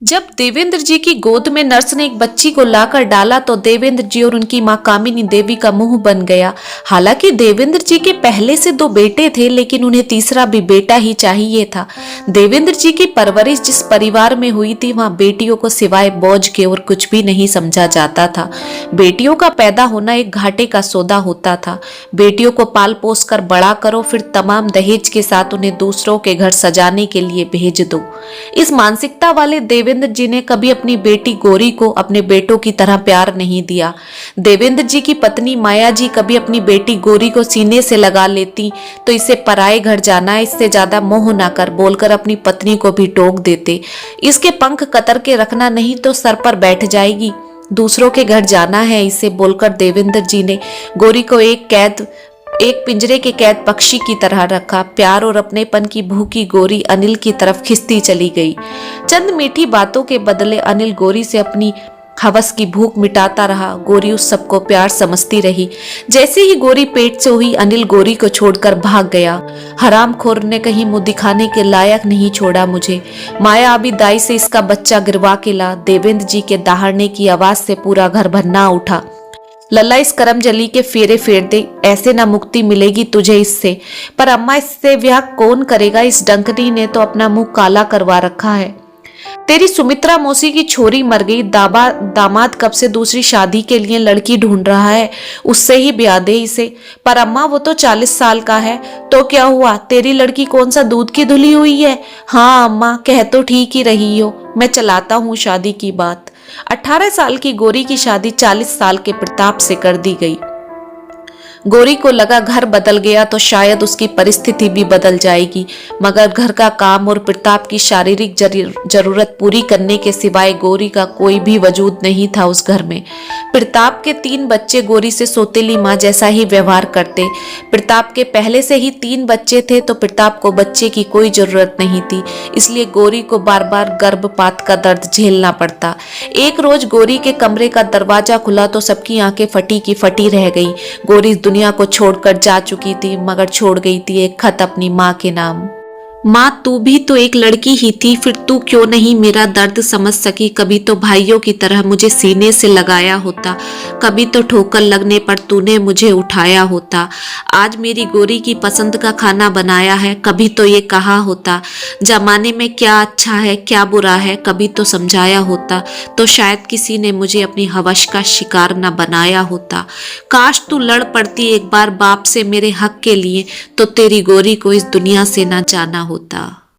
जब देवेंद्र जी की गोद में नर्स ने एक बच्ची को लाकर डाला तो देवेंद्र जी और उनकी मां कामिनी देवी का मुंह बन गया। हालांकि देवेंद्र जी के पहले से दो बेटे थे, लेकिन उन्हें तीसरा भी बेटा ही चाहिए था। देवेंद्र जी की परवरिश जिस परिवार में हुई थी, वहां बेटियों को सिवाय बोझ के और कुछ भी नहीं समझा जाता था। बेटियों का पैदा होना एक घाटे का सौदा होता था। बेटियों को पाल पोस कर बड़ा करो, फिर तमाम दहेज के साथ उन्हें दूसरों के घर सजाने के लिए भेज दो। इस मानसिकता वाले देवेंद्र जी ने कभी अपनी बेटी गौरी को अपने बेटों की तरह प्यार नहीं दिया। देवेंद्र जी की पत्नी माया जी कभी अपनी बेटी गौरी को सीने से लगा लेती तो इसे पराए घर जाना है, इससे ज्यादा मोह ना कर बोलकर अपनी पत्नी को भी टोक देते। इसके पंख कतर के रखना, नहीं तो सर पर बैठ जाएगी। दूसरों के घर जाना है, इसे बोलकर देवेंद्र जी ने गौरी को एक पिंजरे के कैद पक्षी की तरह रखा। प्यार और अपनेपन की भूखी गौरी अनिल की तरफ खिंचती चली गई। चंद मीठी बातों के बदले अनिल गौरी से अपनी हवस की भूख मिटाता रहा। गौरी उस सबको प्यार समझती रही। जैसे ही गौरी पेट से हुई, अनिल गौरी को छोड़कर भाग गया। हरामखोर ने कहीं मुंह दिखाने के लायक नहीं छोड़ा मुझे। माया अभी दाई से इसका बच्चा गिरवा के ला। देवेंद्र जी के दहाड़ने की आवाज से पूरा घर भन्ना उठा। लल्ला, इस करमजली के फेरे फेर दे, ऐसे ना मुक्ति मिलेगी तुझे इससे। पर अम्मा, इससे ब्याह कौन करेगा? इस डंकनी ने तो अपना मुंह काला करवा रखा है। तेरी सुमित्रा मौसी की छोरी मर गई, दामाद कब से दूसरी शादी के लिए लड़की ढूंढ रहा है, उससे ही ब्याह दे इसे। पर अम्मा, वो तो 40 साल का है। तो क्या हुआ, तेरी लड़की कौन सा दूध की धुली हुई है? हाँ अम्मा, कह तो ठीक ही रही हो, मैं चलाता हूँ शादी की बात। 18 साल की गौरी की शादी 40 साल के प्रताप से कर दी गई। गौरी को लगा घर बदल गया तो शायद उसकी परिस्थिति भी बदल जाएगी, मगर घर का काम और प्रताप की शारीरिक जरूरत पूरी करने के सिवाय गौरी का कोई भी वजूद नहीं था उस घर में। प्रताप के 3 बच्चे गौरी से सौतेली माँ जैसा ही व्यवहार करते। प्रताप के पहले से ही 3 बच्चे थे तो प्रताप को बच्चे की कोई जरूरत नहीं थी, इसलिए गौरी को बार बार गर्भपात का दर्द झेलना पड़ता। एक रोज गौरी के कमरे का दरवाजा खुला तो सबकी आंखें फटी की फटी रह गई। गौरी दुनिया को छोड़कर जा चुकी थी, मगर छोड़ गई थी एक खत अपनी माँ के नाम। माँ, तू भी तो एक लड़की ही थी, फिर तू क्यों नहीं मेरा दर्द समझ सकी? कभी तो भाइयों की तरह मुझे सीने से लगाया होता, कभी तो ठोकर लगने पर तूने मुझे उठाया होता। आज मेरी गौरी की पसंद का खाना बनाया है, कभी तो ये कहा होता। जमाने में क्या अच्छा है क्या बुरा है, कभी तो समझाया होता, तो शायद किसी ने मुझे अपनी हवस का शिकार न बनाया होता। काश तू लड़ पड़ती एक बार बाप से मेरे हक के लिए, तो तेरी गौरी को इस दुनिया से न जाना होता।